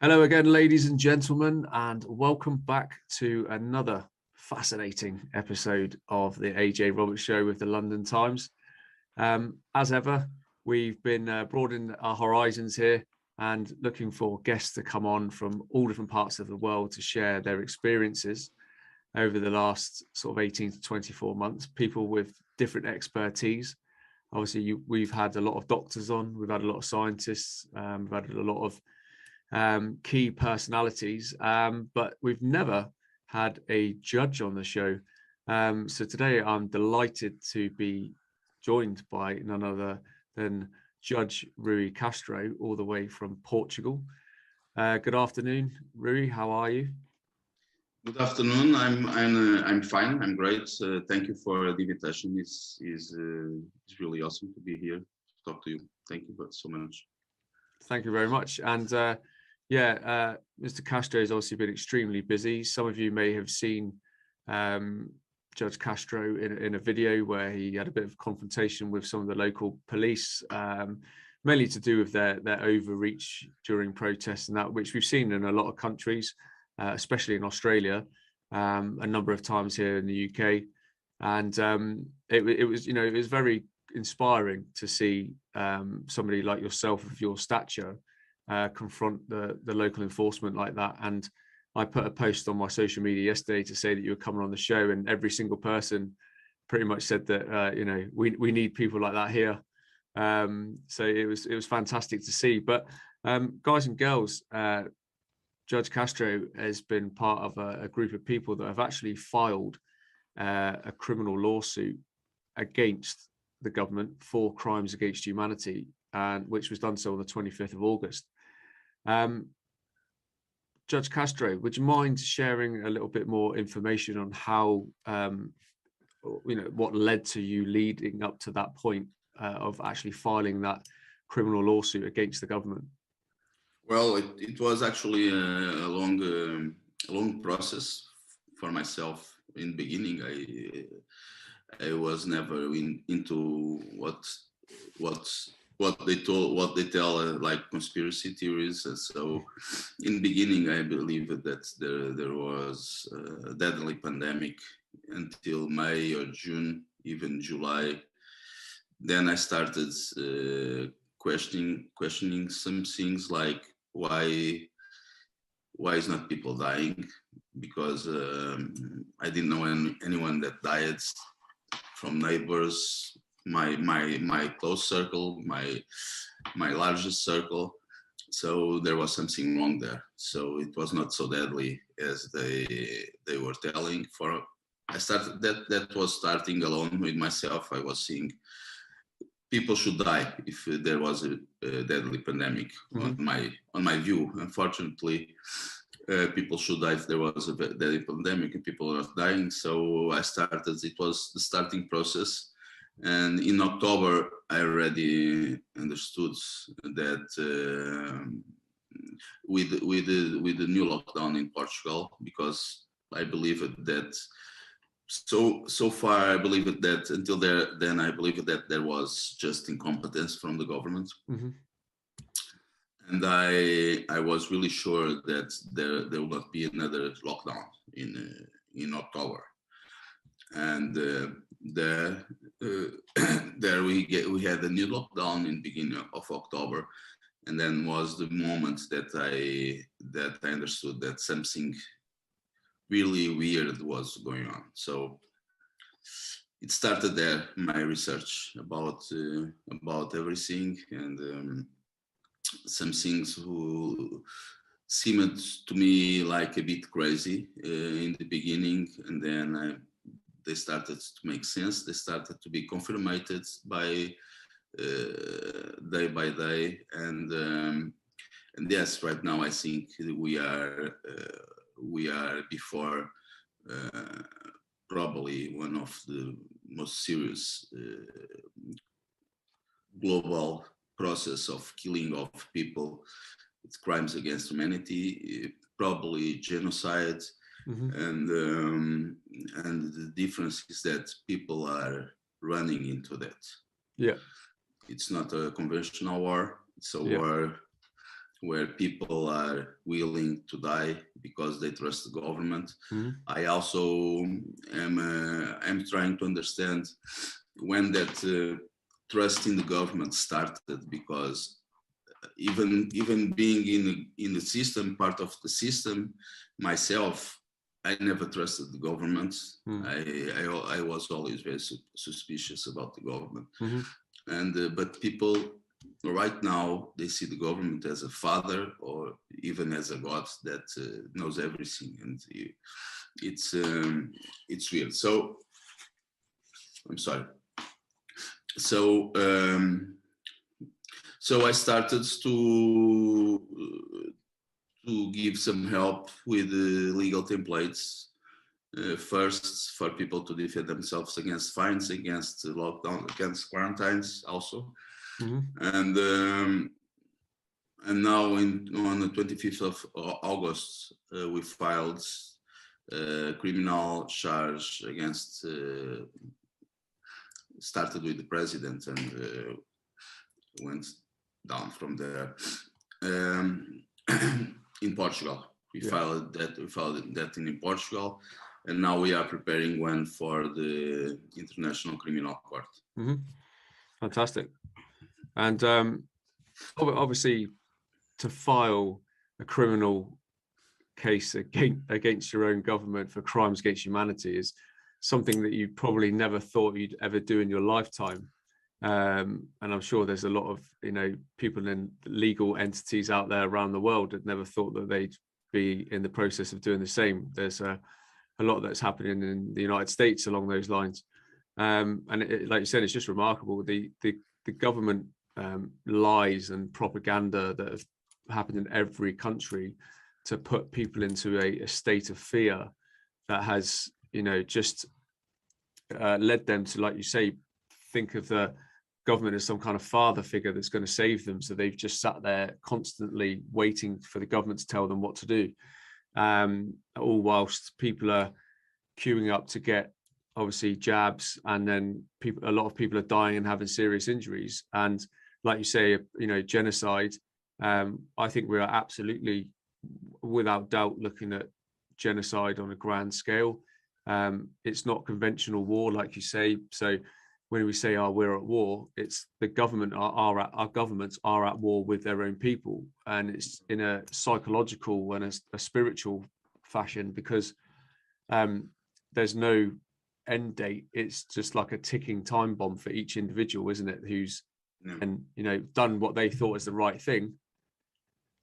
Hello again, ladies and gentlemen, and welcome back to another fascinating episode of the AJ Roberts Show with the London Times. As ever, we've been broadening our horizons here and looking for guests to come on from all different parts of the world to share their experiences over the last sort of 18 to 24 months, people with different expertise. Obviously, we've had a lot of doctors on, we've had a lot of scientists, we've had a lot of key personalities, but we've never had a judge on the show. So today I'm delighted to be joined by none other than Judge Rui Castro, all the way from Portugal. Good afternoon, Rui. How are you? Good afternoon. I'm fine. I'm great. Thank you for the invitation. It's really awesome to be here to talk to you. Thank you so much. Thank you very much. And Mr. Castro has obviously been extremely busy. Some of you may have seen Judge Castro in a video where he had a bit of confrontation with some of the local police, mainly to do with their overreach during protests and that, which we've seen in a lot of countries, especially in Australia, a number of times here in the UK. And it was very inspiring to see somebody like yourself of your stature confront the local enforcement like that. And I put a post on my social media yesterday to say that you were coming on the show, and every single person pretty much said that we need people like that here. So it was fantastic to see. But guys and girls, Judge Castro has been part of a group of people that have actually filed a criminal lawsuit against the government for crimes against humanity, and which was done so on the 25th of August. Judge Castro, would you mind sharing a little bit more information on how, what led to you leading up to that point of actually filing that criminal lawsuit against the government? Well, it was actually a long process for myself. In the beginning, I was never into what they tell like conspiracy theories. And so in the beginning, I believe that there was a deadly pandemic until May or June, even July. Then I started questioning some things like why is not people dying, because I didn't know anyone that died from neighbors, my close circle, my largest circle. So there was something wrong there. So it was not so deadly as they were telling. I started that was starting alone with myself. I was seeing people should die if there was a deadly pandemic. Mm-hmm. on my view. Unfortunately, people should die if there was a deadly pandemic, and people are not dying. So I started. It was the starting process. And in October, I already understood that with the new lockdown in Portugal, because I believe that so far I believe that until then I believe that there was just incompetence from the government. Mm-hmm. And I was really sure that there will not be another lockdown in October. And there we had a new lockdown in the beginning of October, and then was the moment that I understood that something really weird was going on. So it started there, my research about everything, and some things who seemed to me like a bit crazy in the beginning, and then they started to make sense. They started to be confirmed by day by day, and yes, right now I think we are before probably one of the most serious global process of killing of people. It's crimes against humanity, probably genocide. Mm-hmm. And the difference is that people are running into that. Yeah, it's not a conventional war. It's a war where people are willing to die because they trust the government. I also am trying to understand when that trust in the government started, because even being in the system, part of the system myself, I never trusted the government. I was always very suspicious about the government. And but people right now, they see the government as a father or even as a god that knows everything, and it's weird. So I'm sorry. So so I started to give some help with legal templates. First, for people to defend themselves against fines, against lockdown, against quarantines also. And now on the 25th of August, we filed a criminal charge against, started with the president and went down from there. In Portugal, we filed that in Portugal, and now we are preparing one for the International Criminal Court. Fantastic. And obviously, to file a criminal case against your own government for crimes against humanity is something that you probably never thought you'd ever do in your lifetime. And I'm sure there's a lot of, people in legal entities out there around the world that never thought that they'd be in the process of doing the same. There's a lot that's happening in the United States along those lines. And like you said, it's just remarkable. The government lies and propaganda that have happened in every country to put people into a state of fear that has, just led them to, like you say, think of the government as some kind of father figure that's going to save them. So they've just sat there constantly waiting for the government to tell them what to do. All whilst people are queuing up to get obviously jabs, and then a lot of people are dying and having serious injuries. And like you say, genocide, I think we are absolutely, without doubt, looking at genocide on a grand scale. It's not conventional war, like you say. So when we say, we're at war, it's the government our governments are at war with their own people, and it's in a psychological and a spiritual fashion, because there's no end date. It's just like a ticking time bomb for each individual, isn't it? Who's and done what they thought is the right thing.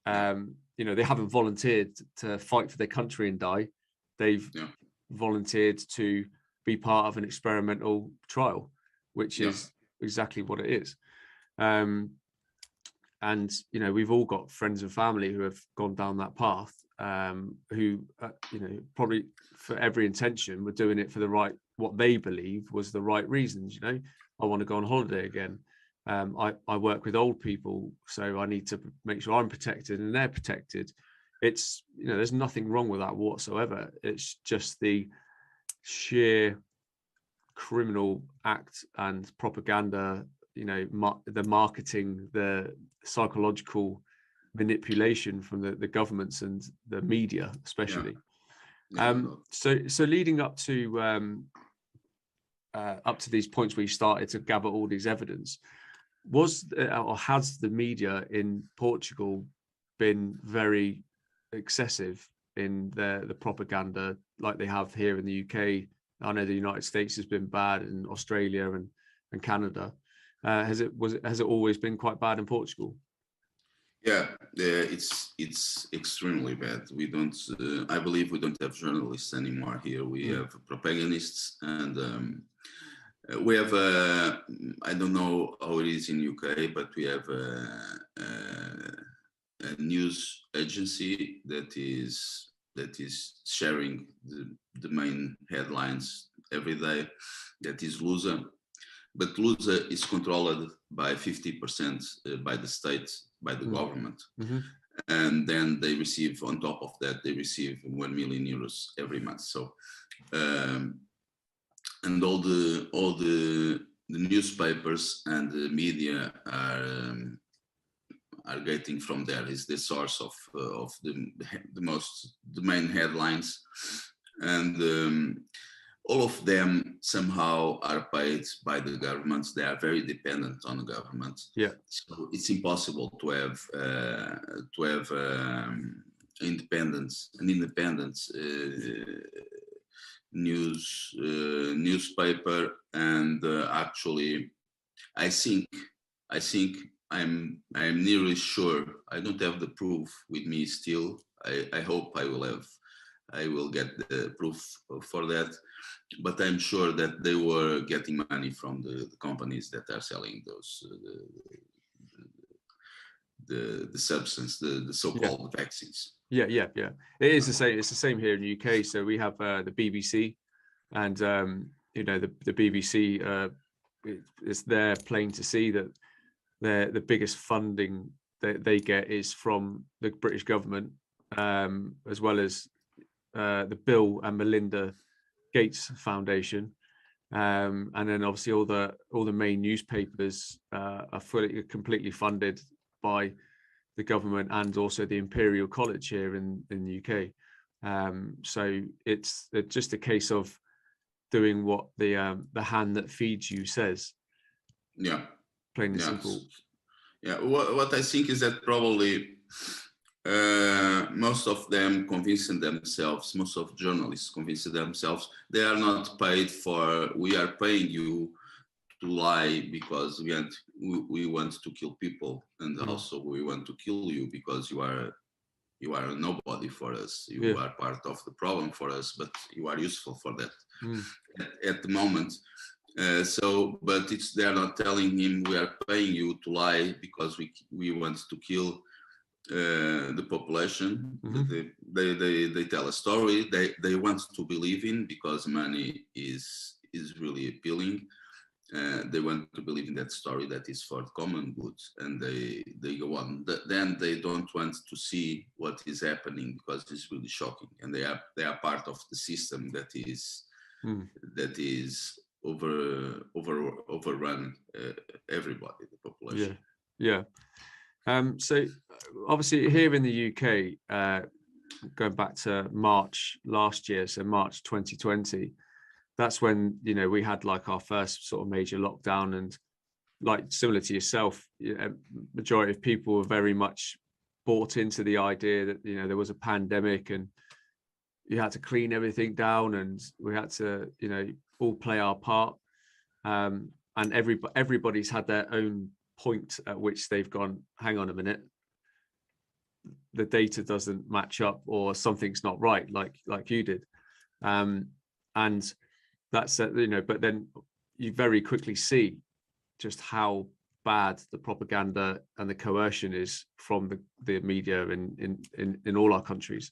They haven't volunteered to fight for their country and die. They've volunteered to be part of an experimental trial, which is exactly what it is. And we've all got friends and family who have gone down that path, who probably for every intention were doing it for what they believe was the right reasons. I want to go on holiday again. I work with old people, so I need to make sure I'm protected and they're protected. It's, there's nothing wrong with that whatsoever. It's just the sheer criminal act and propaganda, the marketing, the psychological manipulation from the governments and the media, especially. So leading up to these points where you started to gather all these evidence, has the media in Portugal been very excessive in the propaganda like they have here in the UK? I know the United States has been bad, and Australia and Canada. Has it always been quite bad in Portugal? Yeah, it's extremely bad. We don't. I believe we don't have journalists anymore here. We have propagandists, and we have I don't know how it is in UK, but we have a news agency that is sharing the main headlines every day. That is Lusa, but Lusa is controlled by 50% by the state, by the government, and then they receive, on top of that, they receive 1 million euros every month. So, and all the newspapers and the media are getting from there. Is the source of the main headlines, and all of them somehow are paid by the governments. They are very dependent on the government. Yeah. So it's impossible to have independent newspaper. And actually, I think I'm nearly sure. I don't have the proof with me still. I hope I will get the proof for that, but I'm sure that they were getting money from the companies that are selling those the substance, the so-called vaccines. Yeah. It is the same. It's the same here in the UK. So we have the BBC, and the BBC. It's their plain to see that the biggest funding that they get is from the British government, as well as the Bill and Melinda Gates Foundation, and then obviously all the main newspapers are completely funded by the government, and also the Imperial College here in the UK. So it's just a case of doing what the hand that feeds you says. Yeah, plain and simple. Yeah, what I think is that probably most of them convincing themselves, most of journalists convincing themselves, they are not paid for, we are paying you to lie because we want to kill people, and also we want to kill you because you are a nobody for us. You are part of the problem for us, but you are useful for that at the moment. But they are not telling him we are paying you to lie because we want to kill the population. They tell a story they want to believe in because money is really appealing. They want to believe in that story that is for common good, and they go on. Then they don't want to see what is happening because it's really shocking, and they are part of the system that is overrun everybody, the population. Yeah. So obviously here in the UK, going back to March last year, so March 2020, that's when we had like our first sort of major lockdown, and like similar to yourself, majority of people were very much bought into the idea that there was a pandemic and you had to clean everything down, and we had to all play our part, and everybody's had their own point at which they've gone, hang on a minute, the data doesn't match up, or something's not right, like you did, and that's but then you very quickly see just how bad the propaganda and the coercion is from the media in all our countries.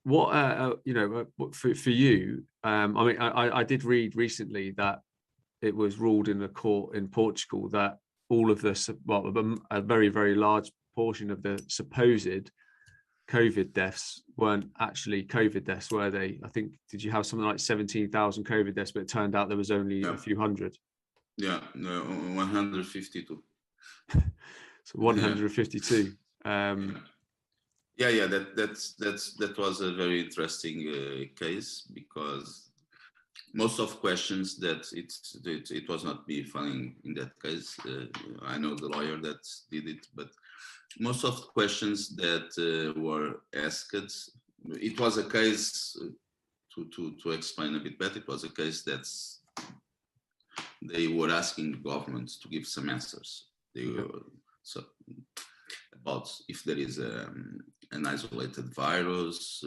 What for you, I mean, I did read recently that it was ruled in the court in Portugal that all of a very, very large portion of the supposed COVID deaths weren't actually COVID deaths, were they? I think, did you have something like 17,000 COVID deaths, but it turned out there was only a few hundred? Yeah, no, 152. So 152. That was a very interesting case, because most of questions that it was not me filing in that case. I know the lawyer that did it, but most of the questions that were asked, it was a case to explain a bit better. It was a case that they were asking the government to give some answers. They were about if there is an isolated virus,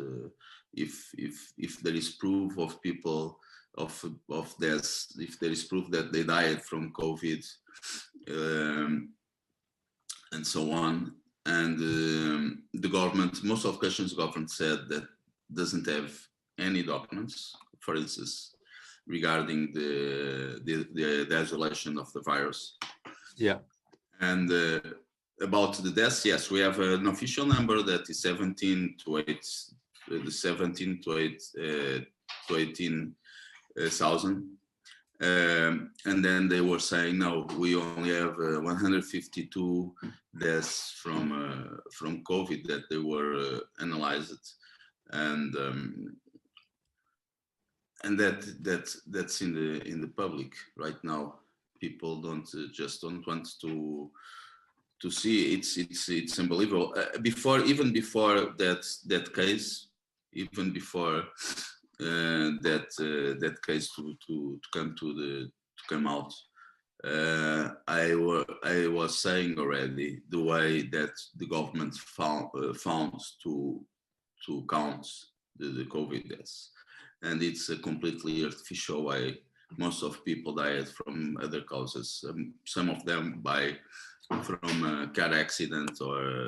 if there is proof of people of deaths, if there is proof that they died from COVID, and so on. And the government, most of the questions, the government said that doesn't have any documents, for instance, regarding the isolation of the virus. Yeah. And about the deaths, yes, we have an official number that is 17 to 18,000. And then they were saying, no, we only have 152 deaths from COVID that they were analyzed, and that's in the public right now. People don't want to see. It's unbelievable. Even before that case, even before that case to come out, I was saying already the way that the government found to count the COVID deaths, and it's a completely artificial way. Most of people died from other causes. Some of them from a car accident or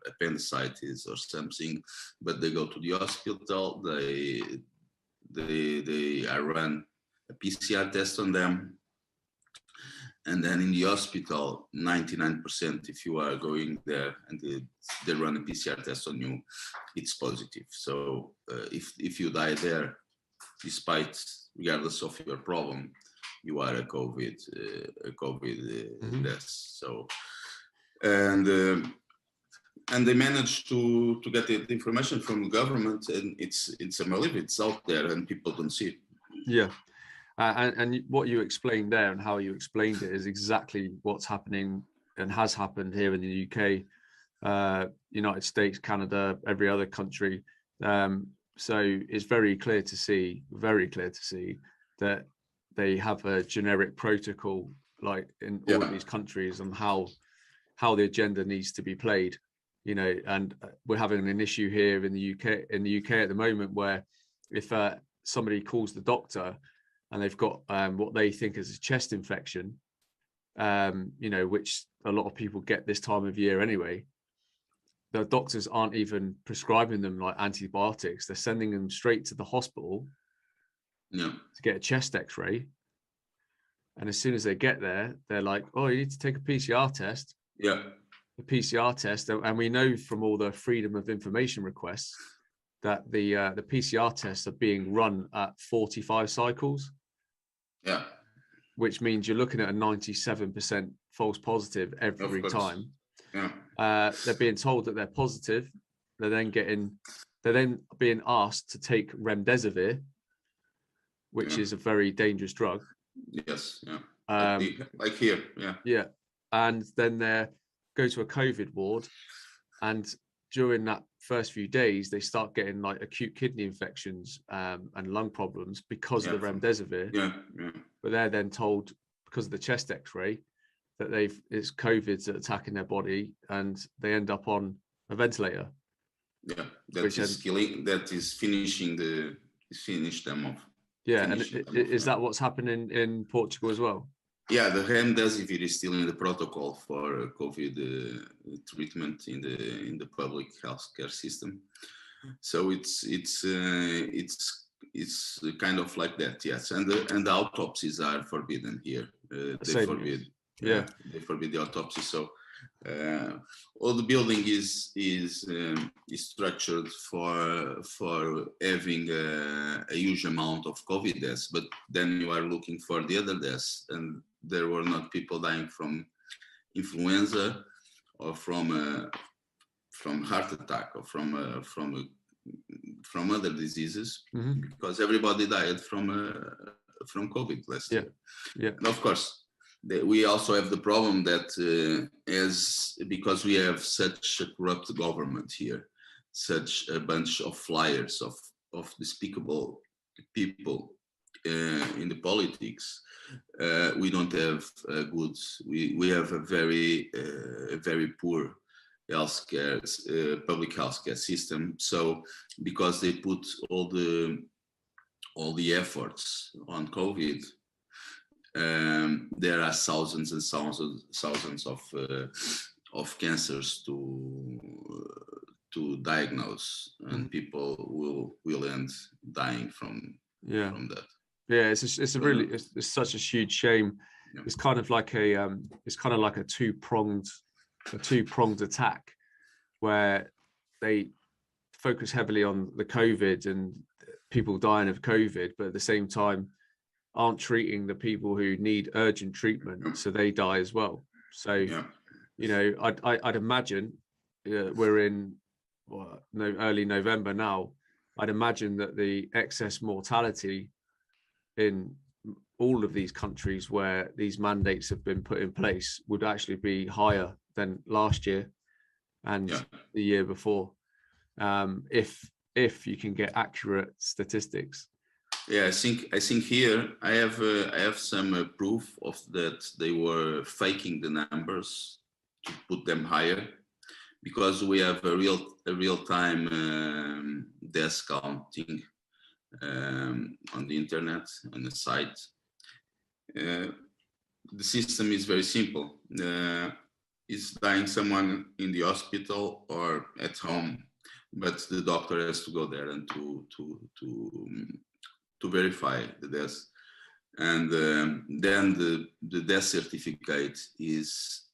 appendicitis or something, but they go to the hospital. I run a PCR test on them, and then in the hospital, 99%, if you are going there and they run a PCR test on you, it's positive. So if you die there, regardless of your problem, you are a COVID death. So, and they managed to get the information from the government, and it's unbelievable. It's out there, and people don't see it. Yeah. And what you explained there and how you explained it is exactly what's happening and has happened here in the UK, United States, Canada, every other country. So it's very clear to see that they have a generic protocol, like in all of these countries, on how the agenda needs to be played. And we're having an issue here in the UK at the moment where if somebody calls the doctor and they've got what they think is a chest infection, which a lot of people get this time of year anyway, the doctors aren't even prescribing them like antibiotics. They're sending them straight to the hospital to get a chest x-ray. And as soon as they get there, they're like, oh, you need to take a PCR test. Yeah. The PCR test. And we know from all the freedom of information requests that the PCR tests are being run at 45 cycles. Yeah. Which means you're looking at a 97% false positive every time. Yeah. They're being told that they're positive. They're then being asked to take remdesivir, which is a very dangerous drug. Yes. Yeah. Like here. Yeah. Yeah. And then they go to a COVID ward, and during that first few days, they start getting like acute kidney infections and lung problems because of the remdesivir. Yeah. But they're then told, because of the chest X-ray, that it's COVID that's attacking their body, and they end up on a ventilator. Yeah, that is finish them off. Yeah, and is that what's happening in Portugal as well? Yeah, the remdesivir is still in the protocol for COVID treatment in the public healthcare system. So it's kind of like that, yes. And the autopsies are forbidden here. They forbid. Yeah, they forbid the autopsy. So all the building is structured for having a huge amount of COVID deaths, but then you are looking for the other deaths, and there were not people dying from influenza or from heart attack or from other diseases, because everybody died from COVID last year. Yeah. And of course, we also have the problem that because we have such a corrupt government here, such a bunch of liars, of despicable people in the politics, we don't have we have a very poor healthcare, public healthcare system. So because they put all the efforts on COVID, there are thousands and thousands of cancers to diagnose, and people will end dying from that. Yeah, it's such a huge shame. Yeah. It's kind of like a two-pronged attack, where they focus heavily on the COVID and people dying of COVID, but at the same time aren't treating the people who need urgent treatment, so they die as well. So, you know, I'd imagine we're in early November now. I'd imagine that the excess mortality in all of these countries where these mandates have been put in place would actually be higher than last year and the year before, if you can get accurate statistics. Yeah, I think here I have some proof of that they were faking the numbers to put them higher, because we have a real time death counting on the internet, on the site. The system is very simple. Is dying someone in the hospital or at home, but the doctor has to go there and to verify the death, and then the death certificate is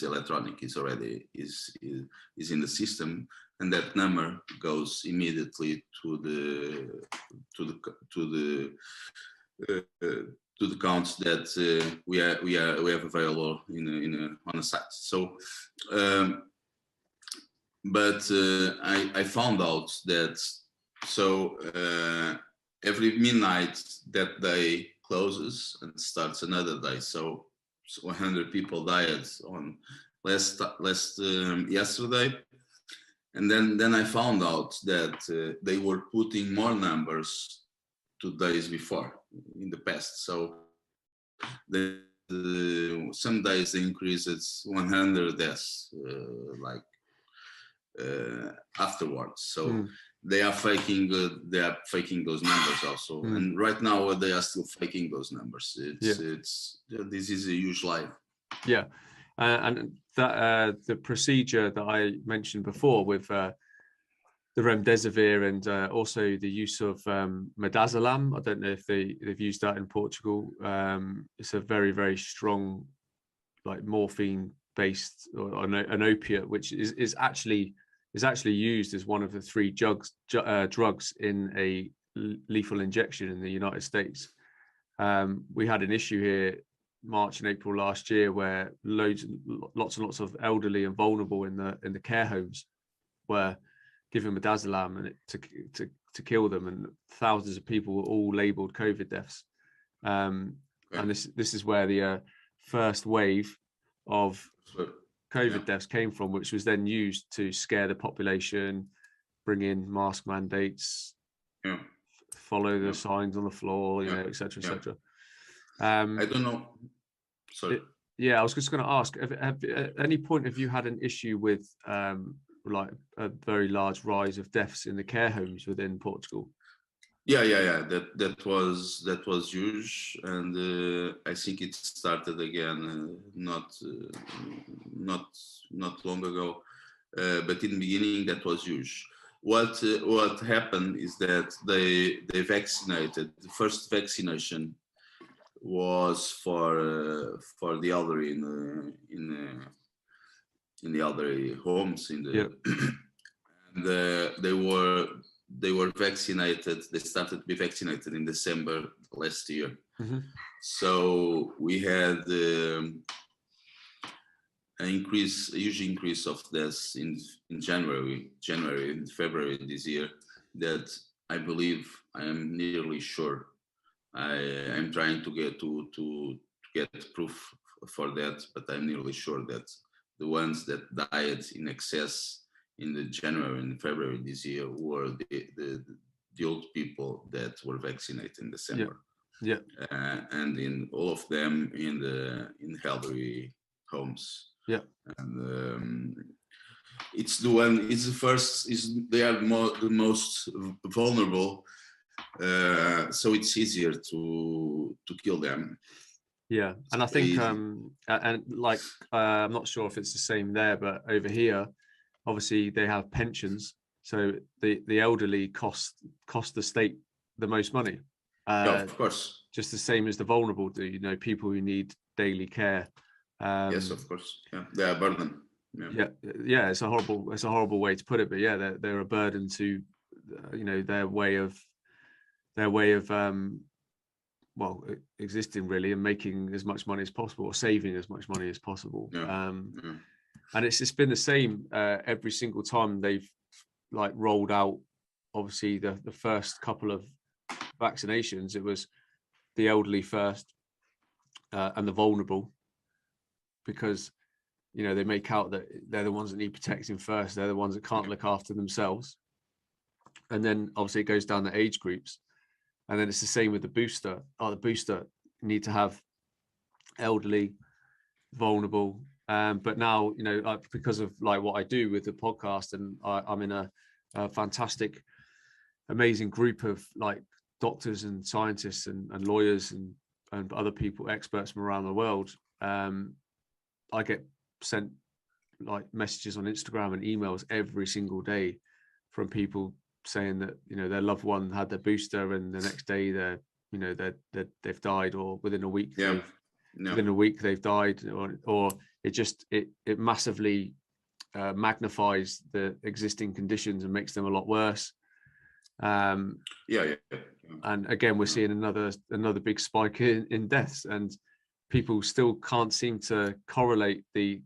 electronic, is already is in the system, and that number goes immediately to the counts that we have available on a site. So, but I found out that every midnight that day closes and starts another day. So 100 people died on yesterday, and then I found out that they were putting more numbers 2 days before in the past. So some days they increased it 100 deaths afterwards. So they are faking those numbers also, and right now they are still faking those numbers. This is a huge lie. Yeah, and that the procedure that I mentioned before with the remdesivir and also the use of midazolam. I don't know if they've used that in Portugal. It's a very, very strong, like morphine based or an opiate, which is actually used as one of the 3 drugs in a lethal injection in the United States. We had an issue here March and April last year where lots and lots of elderly and vulnerable in the care homes were given midazolam and to kill them, and thousands of people were all labeled COVID deaths. And this is where the first wave of COVID deaths came from, which was then used to scare the population, bring in mask mandates, follow the signs on the floor, et cetera, et cetera. I don't know. Sorry. I was just going to ask, at any point have you had an issue with like a very large rise of deaths in the care homes within Portugal? Yeah. That was huge, and I think it started again not long ago, but in the beginning that was huge. What happened is that they vaccinated. The first vaccination was for the elderly in the elderly homes and they were vaccinated. They started to be vaccinated in December last year. So we had a huge increase of deaths in January and February this year, that I believe, I am nearly sure, I'm trying to get proof for that, but I'm nearly sure that the ones that died in excess in the January and February this year were the old people that were vaccinated in December. And in all of them in elderly homes. And they are the most vulnerable, so it's easier to kill them. And I think I'm not sure if it's the same there, but over here obviously they have pensions, so the elderly cost the state the most money. Of course, just the same as the vulnerable do, people who need daily care. Yes, of course. They are a burden. It's a horrible way to put it, but they're a burden to their way of well, existing really, and making as much money as possible, or saving as much money as possible. And it's been the same every single time they've like rolled out, obviously the first couple of vaccinations. It was the elderly first, and the vulnerable, because they make out that they're the ones that need protecting first, they're the ones that can't look after themselves. And then obviously it goes down the age groups, and then it's the same with the booster. The booster need to have elderly, vulnerable, but now because of like what I do with the podcast, and I'm in a fantastic, amazing group of like doctors and scientists and lawyers and other people, experts from around the world. I get sent like messages on Instagram and emails every single day from people saying that their loved one had their booster, and the next day they've died, or within a week within a week they've died, or it massively magnifies the existing conditions and makes them a lot worse. And again, we're seeing another big spike in deaths, and people still can't seem to correlate that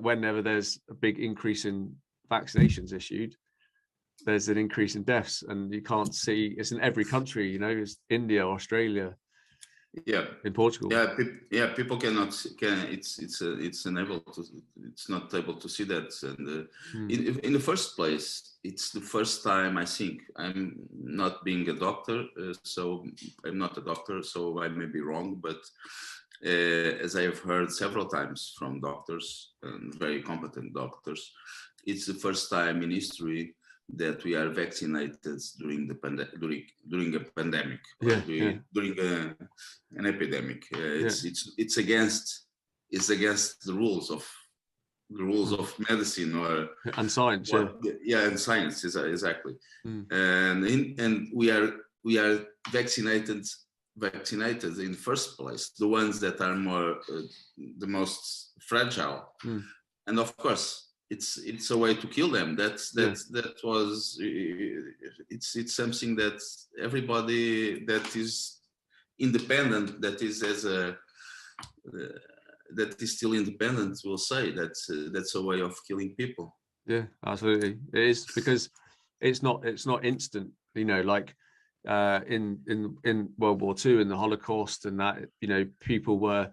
whenever there's a big increase in vaccinations issued, there's an increase in deaths. And you can't see it's in every country, it's India, Australia, in Portugal. People it's not able to see that. And in the first place, it's the first time, I think, I'm not being a doctor, so I'm not a doctor, so I may be wrong, but as I have heard several times from doctors, and very competent doctors, it's the first time in history that we are vaccinated during a pandemic, during an epidemic. It's against the rules of medicine and science. And science, exactly. And we are vaccinated in the first place, the ones that are more the most fragile, and of course it's a way to kill them. It's something that everybody that is independent, that is still independent, will say that's a way of killing people. Yeah, absolutely. It is, because it's not instant, like in World War II, in the Holocaust, and that people were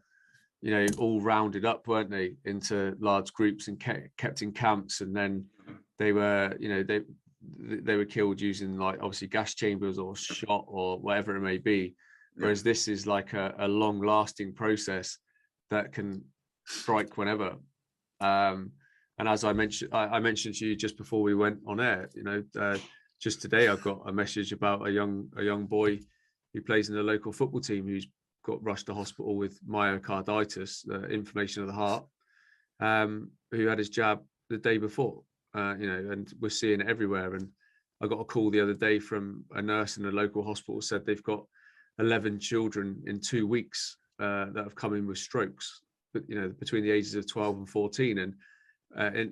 all rounded up, weren't they, into large groups and kept in camps, and then they were they were killed using like obviously gas chambers or shot or whatever it may be. Whereas this is like a long lasting process that can strike whenever. And as I mentioned to you just before we went on air, just today I got a message about a young boy who plays in the local football team who's got rushed to hospital with myocarditis, inflammation of the heart, who had his jab the day before, and we're seeing it everywhere. And I got a call the other day from a nurse in a local hospital, said they've got 11 children in 2 weeks that have come in with strokes, but between the ages of 12 and 14. And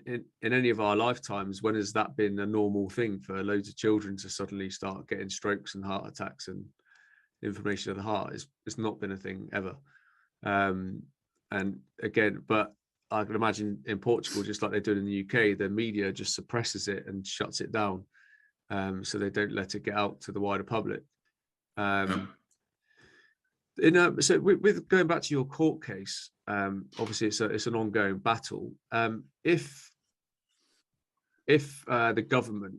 in any of our lifetimes, when has that been a normal thing for loads of children to suddenly start getting strokes and heart attacks and inflammation of the heart? It's not been a thing ever. And again, but I can imagine in Portugal, just like they do in the UK, the media just suppresses it and shuts it down, so they don't let it get out to the wider public. So with going back to your court case, obviously it's an ongoing battle. If the government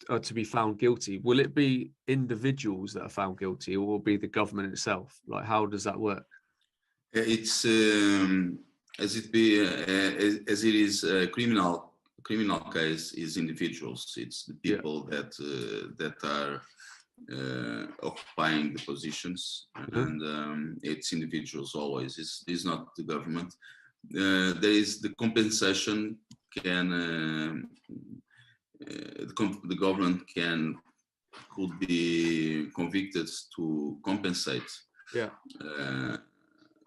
are to be found guilty, will it be individuals that are found guilty, or will it be the government itself? Like, how does that work? It's as it is a criminal case, is individuals. It's the people that are occupying the positions, and it's individuals always. It's not the government. There is the compensation. The government could be convicted to compensate.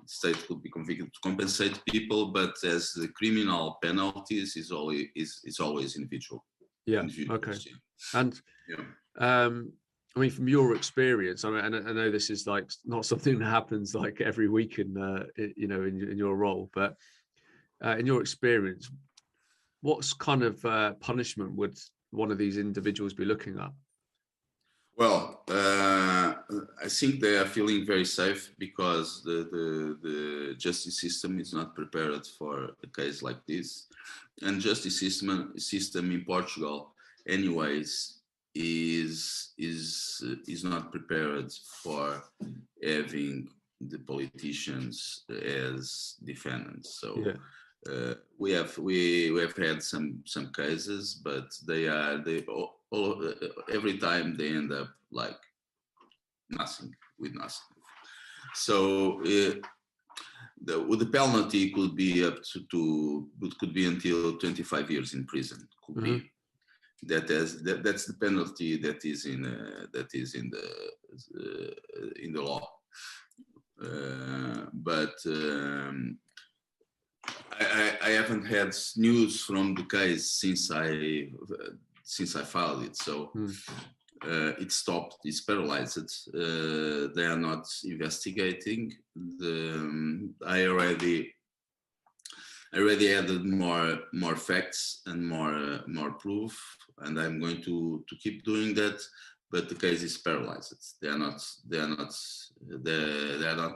State could be convicted to compensate people, but as the criminal penalties is always individual. Okay. And I mean, from your experience, I mean, and I know this is like not something that happens like every week in, you know, in your role, but in your experience, what's kind of punishment would one of these individuals be looking at? Well, I think they are feeling very safe because the justice system is not prepared for a case like this, and justice system in Portugal, anyways, is not prepared for having the politicians as defendants. So. Yeah. We have had some cases, but they every time they end up like nothing with nothing. So the penalty could be up to it could be until 25 years in prison. Could be that's the penalty that is in the law. But I haven't had news from the case since I filed it, so it stopped. It's paralyzed. They are not investigating. I already added more facts and more proof, and I'm going to keep doing that. But the case is paralyzed. They are not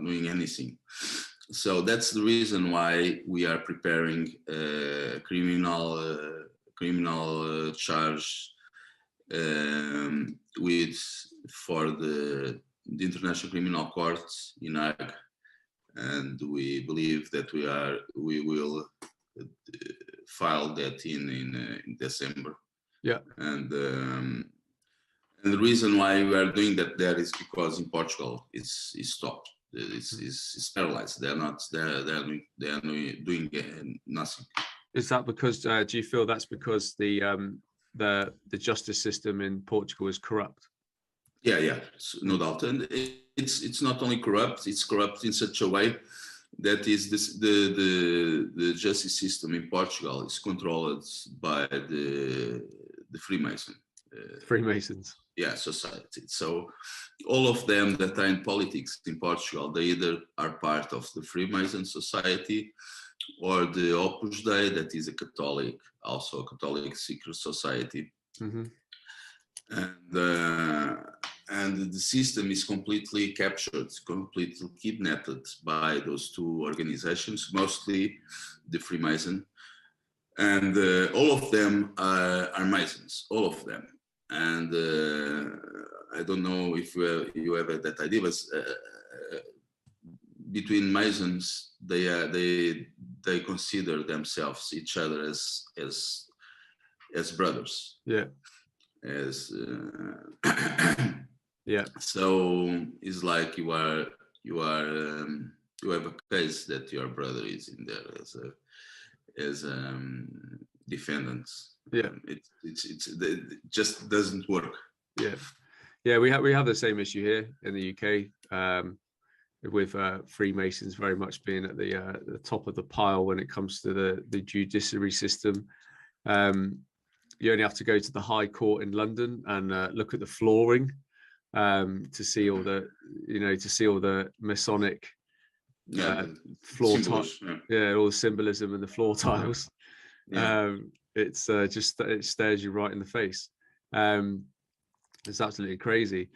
doing anything. So that's the reason why we are preparing a criminal charge for the International Criminal Court in Hague, and we believe that we will file that in December. Yeah. And the reason why we are doing that there is because in Portugal it's stopped. It's paralyzed. They are doing nothing. Is that because do you feel that's because the justice system in Portugal is corrupt? Yeah, no doubt. And it's not only corrupt; it's corrupt in such a way that the justice system in Portugal is controlled by the Freemasons. Yeah, society. So all of them that are in politics in Portugal, they either are part of the Freemason society or the Opus Dei, that is also a Catholic secret society. And the system is completely captured, completely kidnapped by those two organizations, mostly the Freemason. And all of them are Masons, all of them. And I don't know if you have that idea, but between Masons, they consider themselves each other as brothers. Yeah. Yeah. So it's like you have a case that your brother is in there as defendants. Yeah. It just doesn't work. Yeah. We have the same issue here in the UK, with Freemasons very much being at the top of the pile when it comes to the judiciary system. You only have to go to the High Court in London and look at the flooring to see all the Masonic floor tiles. Yeah, all the symbolism and the floor tiles. It's just, it stares you right in the face. It's absolutely crazy.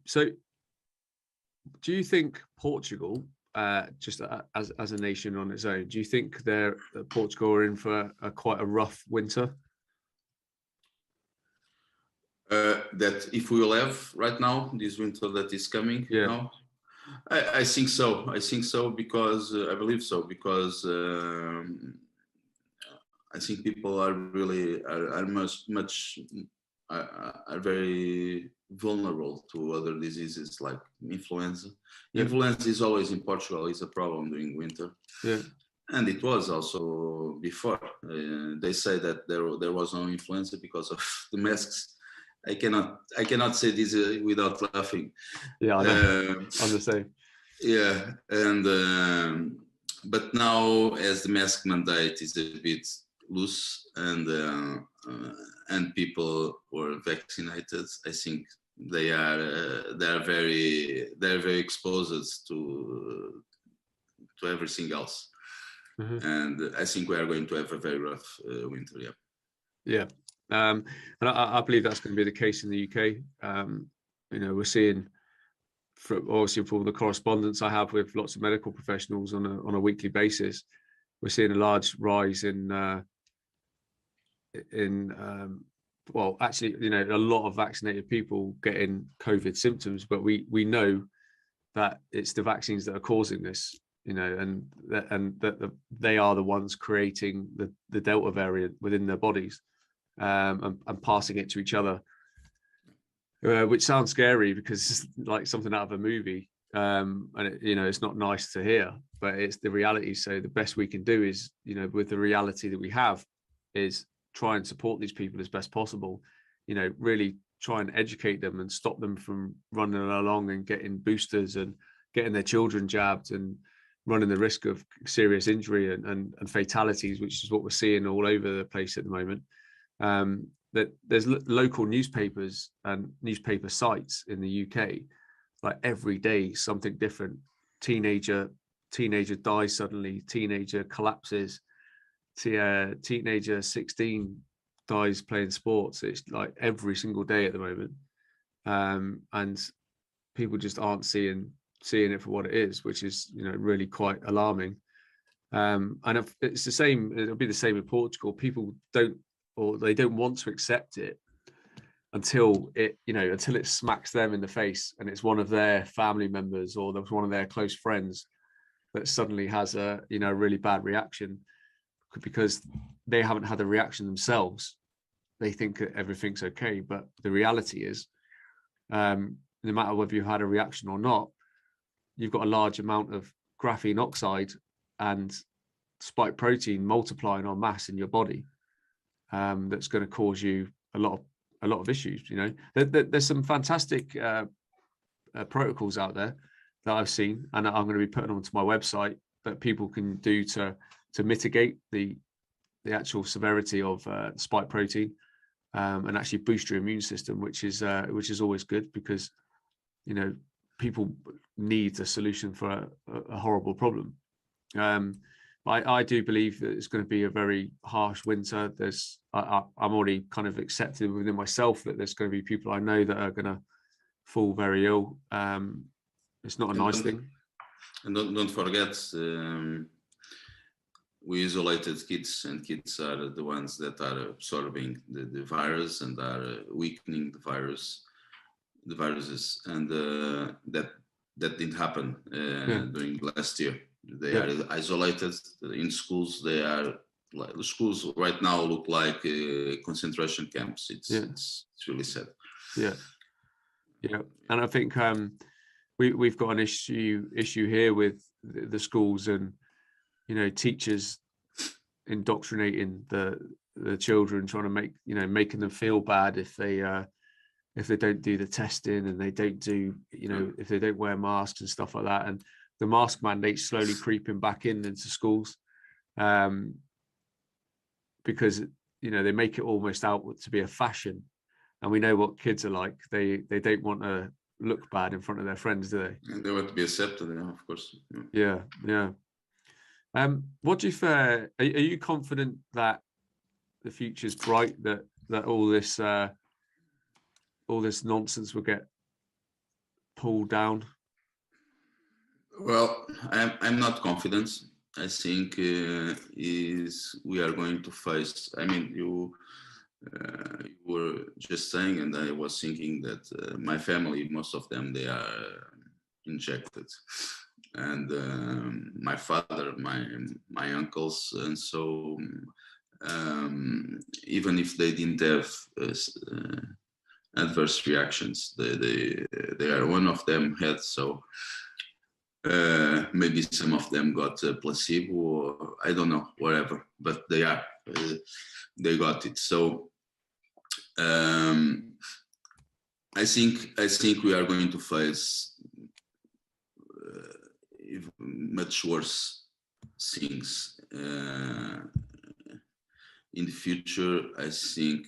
So do you think Portugal, just as a nation on its own, do you think Portugal are in for quite a rough winter? That if we will have right now, this winter that is coming, yeah. I think so. I think so because I believe so because I think people are really are very vulnerable to other diseases like influenza. Yeah. Influenza is always in Portugal is a problem during winter. Yeah. And it was also before. They say that there was no influenza because of the masks. I cannot say this without laughing. Yeah, I know. I'm the same. Yeah, and but now as the mask mandate is a bit loose and people were vaccinated, I think they're very exposed to everything else. And I think we are going to have a very rough winter. Yeah. And I believe that's going to be the case in the UK. We're seeing, obviously, from the correspondence I have with lots of medical professionals on a weekly basis, we're seeing a large rise in well, actually, a lot of vaccinated people getting COVID symptoms, but we know that it's the vaccines that are causing this, and that they are the ones creating the Delta variant within their bodies, and passing it to each other, which sounds scary because it's like something out of a movie, and it's not nice to hear, but it's the reality. So the best we can do is, with the reality that we have, is try and support these people as best possible, really try and educate them and stop them from running along and getting boosters and getting their children jabbed and running the risk of serious injury and fatalities, which is what we're seeing all over the place at the moment. That there's local newspapers and newspaper sites in the UK, like every day something different. Teenager dies suddenly, teenager collapses, teenager 16 dies playing sports. It's like every single day at the moment, and people just aren't seeing it for what it is, which is really quite alarming. And it's the same, it'll be the same in Portugal. People don't want to accept it until it smacks them in the face, and it's one of their family members or there's one of their close friends that suddenly has a really bad reaction, because they haven't had a reaction themselves. They think that everything's okay, but the reality is, no matter whether you've had a reaction or not, you've got a large amount of graphene oxide and spike protein multiplying en masse in your body, that's going to cause you a lot of issues. There's some fantastic protocols out there that I've seen, and I'm going to be putting onto my website, that people can do to mitigate the actual severity of spike protein, and actually boost your immune system, which is always good, because people need a solution for a horrible problem. I do believe that it's going to be a very harsh winter. I'm already kind of accepted within myself that there's going to be people I know that are going to fall very ill. It's not a nice thing. And don't forget, we isolated kids, and kids are the ones that are absorbing the virus and are weakening the viruses, and that didn't happen during last year. They are isolated in schools. They are like, the schools right now look like concentration camps. It's really sad. Yeah. And I think we've got an issue here with the schools and teachers indoctrinating the children, trying to making them feel bad if they don't do the testing, and they don't do if they don't wear masks and stuff like that. And the mask mandate's slowly creeping back into schools, because they make it almost out to be a fashion, and we know what kids are like. They don't want to look bad in front of their friends, do they? And they want to be accepted, of course. Yeah. What do you are you confident that the future's bright, that all this nonsense will get pulled down? Well, I'm not confident. I think we are going to face. I mean, you were just saying, and I was thinking that my family, most of them, they are injected, and my father, my uncles, and so even if they didn't have adverse reactions, they are, one of them had, so maybe some of them got a placebo, or I don't know, whatever, but they got it. So I think we are going to face much worse things in the future. I think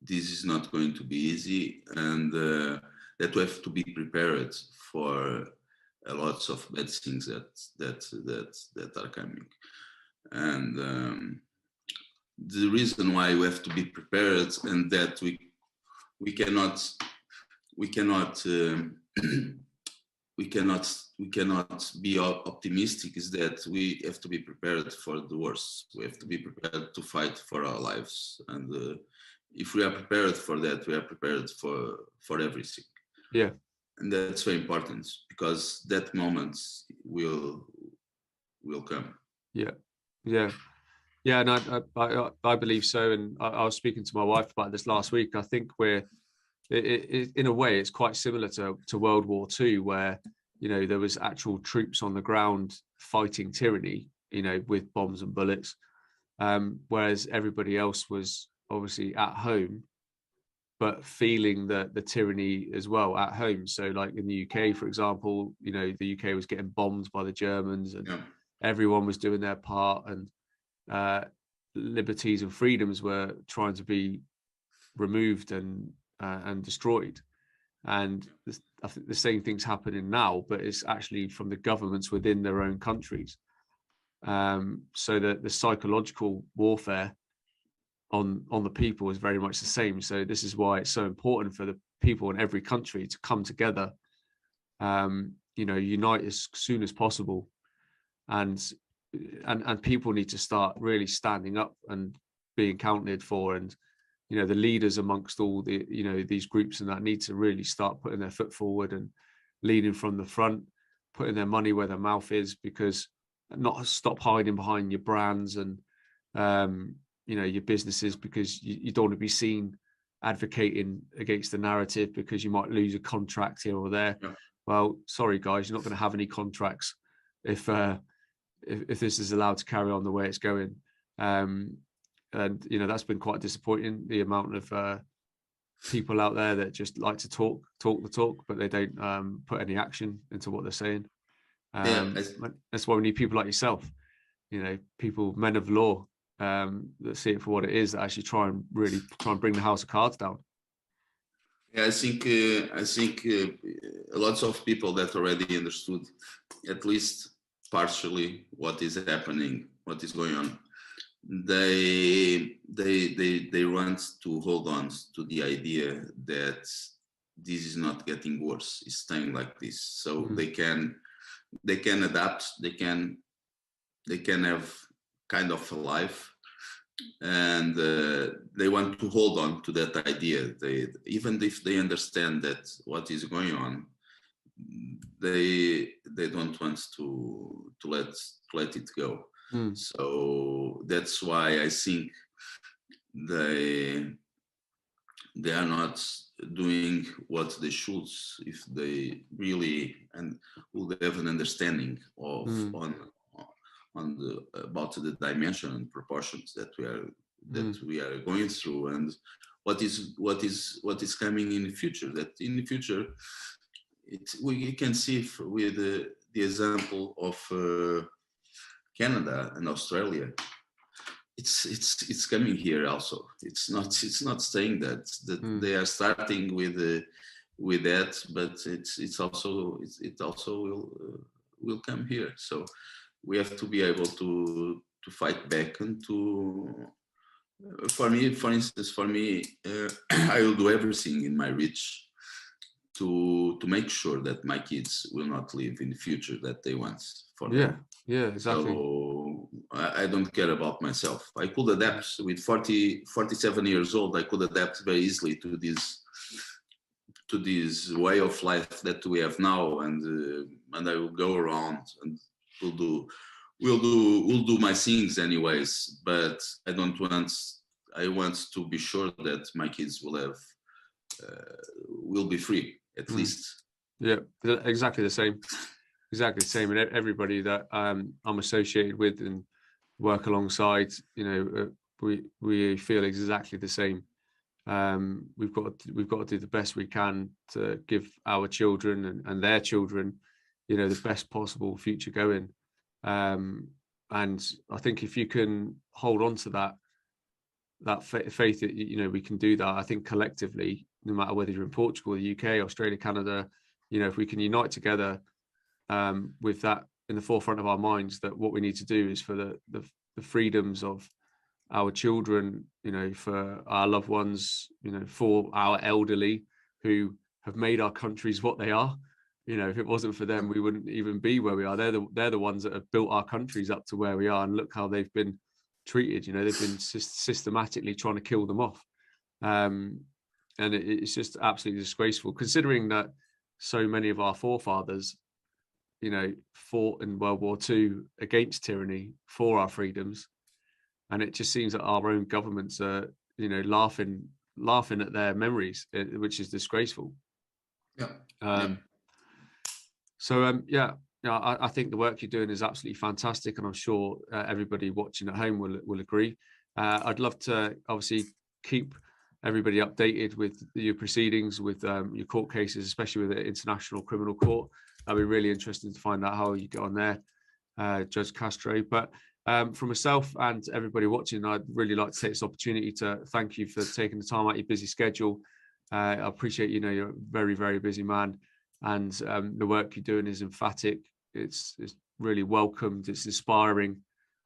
this is not going to be easy, and that we have to be prepared for lots of bad things that are coming. And the reason why we have to be prepared, and that we cannot we cannot we cannot be optimistic, is that we have to be prepared for the worst. We have to be prepared to fight for our lives, and if we are prepared for that, we are prepared for everything. Yeah, and that's very important, because that moment will come. yeah, yeah. Yeah, and I believe so. And I was speaking to my wife about this last week. I think in a way, it's quite similar to World War II, where, you know, there was actual troops on the ground fighting tyranny, you know, with bombs and bullets, whereas everybody else was obviously at home, but feeling the tyranny as well at home. So, like in the UK, for example, you know, the UK was getting bombed by the Germans, and everyone was doing their part, and liberties and freedoms were trying to be removed and destroyed. And I think the same thing's happening now, but it's actually from the governments within their own countries. So that the psychological warfare on the people is very much the same. So this is why it's so important for the people in every country to come together, you know, unite as soon as possible, and people need to start really standing up and being counted for. And, you know, the leaders amongst all the, you know, these groups and that need to really start putting their foot forward and leading from the front, putting their money where their mouth is, because not stop hiding behind your brands and, you know, your businesses, because you don't want to be seen advocating against the narrative because you might lose a contract here or there. Yeah. Well, sorry guys, you're not going to have any contracts if this is allowed to carry on the way it's going. And, you know, that's been quite disappointing, the amount of people out there that just like to talk the talk, but they don't put any action into what they're saying. That's why we need people like yourself, you know, people, men of law, that see it for what it is, that actually try and bring the house of cards down. Yeah, I think lots of people that already understood, at least partially, what is happening, what is going on, they want to hold on to the idea that this is not getting worse, it's staying like this, so they can adapt, they can have kind of a life, and they want to hold on to that idea. They, even if they understand that what is going on, they don't want to let it go. So that's why I think they are not doing what they should, if they really and would have an understanding of about the dimension and proportions that we are going through, and what is coming in the future. That in the future, we can see with the example of Canada and Australia. It's coming here also. It's not saying that they are starting with that, but it also will come here. So we have to be able to fight back, and to, for instance, I will do everything in my reach to make sure that my kids will not live in the future that they want for them. Yeah, exactly. So I don't care about myself. I could adapt with 47 years old. I could adapt very easily to this way of life that we have now, and I will go around and we'll do my things anyways. But I don't want. I want to be sure that my kids will be free, at least. Yeah, exactly the same. Exactly the same. And everybody that I'm associated with and work alongside, you know, we feel exactly the same. We've got to do the best we can to give our children and their children, you know, the best possible future going. And I think if you can hold on to that that faith that, you know, we can do that. I think collectively, no matter whether you're in Portugal, the UK, Australia, Canada, you know, if we can unite together with that in the forefront of our minds, that what we need to do is for the freedoms of our children, you know, for our loved ones, you know, for our elderly who have made our countries what they are. You know, if it wasn't for them, we wouldn't even be where we are. They're the ones that have built our countries up to where we are, and look how they've been treated. You know, they've been systematically trying to kill them off, and it's just absolutely disgraceful, considering that so many of our forefathers, you know, fought in World War II against tyranny for our freedoms, and it just seems that our own governments are, you know, laughing at their memories, which is disgraceful. Yeah. So yeah, I think the work you're doing is absolutely fantastic, and I'm sure everybody watching at home will agree. I'd love to obviously keep everybody updated with your proceedings, with your court cases, especially with the International Criminal Court. That'd be really interesting to find out how you get on there, Judge Castro. But for myself and everybody watching, I'd really like to take this opportunity to thank you for taking the time out of your busy schedule. I appreciate, you know, you're a very, very busy man, and the work you're doing is emphatic. It's really welcomed. It's inspiring,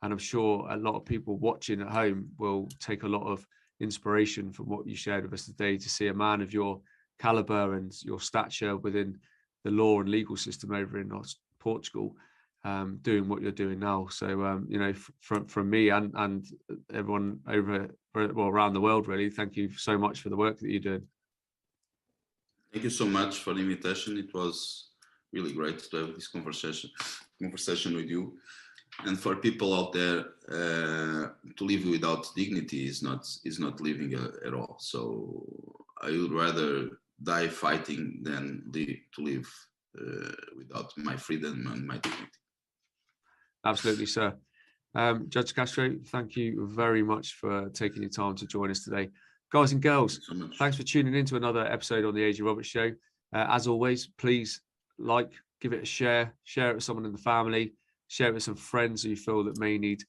and I'm sure a lot of people watching at home will take a lot of inspiration from what you shared with us today, to see a man of your caliber and your stature within the law and legal system over in Portugal, doing what you're doing now. So you know, from me and everyone around the world, really, thank you so much for the work that you're doing. Thank you so much for the invitation. It was really great to have this conversation with you. And for people out there, to live without dignity is not living at all. So I would rather die fighting than to live without my freedom and my dignity. Absolutely, sir. Judge Castro, thank you very much for taking your time to join us today. Guys and girls, thanks for tuning in to another episode on the AJ Roberts Show. As always, please give it a share it with someone in the family, share it with some friends who you feel that may need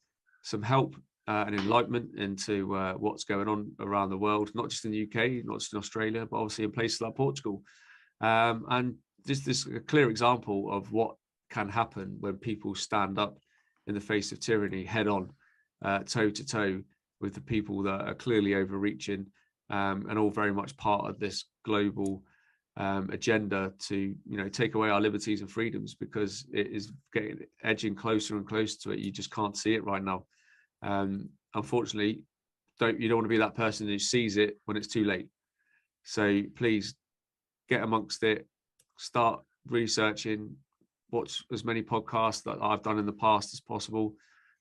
some help and enlightenment into what's going on around the world, not just in the UK, not just in Australia, but obviously in places like Portugal. And this is a clear example of what can happen when people stand up in the face of tyranny head on, toe to toe with the people that are clearly overreaching, and all very much part of this global agenda to, you know, take away our liberties and freedoms, because it is edging closer and closer to it. You just can't see it right now. Unfortunately, you don't want to be that person who sees it when it's too late. So please get amongst it, start researching, watch as many podcasts that I've done in the past as possible,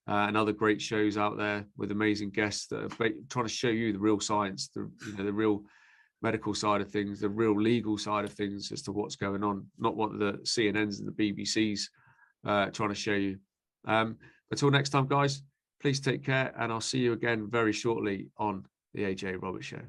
and other great shows out there with amazing guests that are trying to show you the real science, the real medical side of things, the real legal side of things as to what's going on, not what the CNNs and the BBCs trying to show you. Until next time, guys, please take care, and I'll see you again very shortly on the AJ Roberts Show.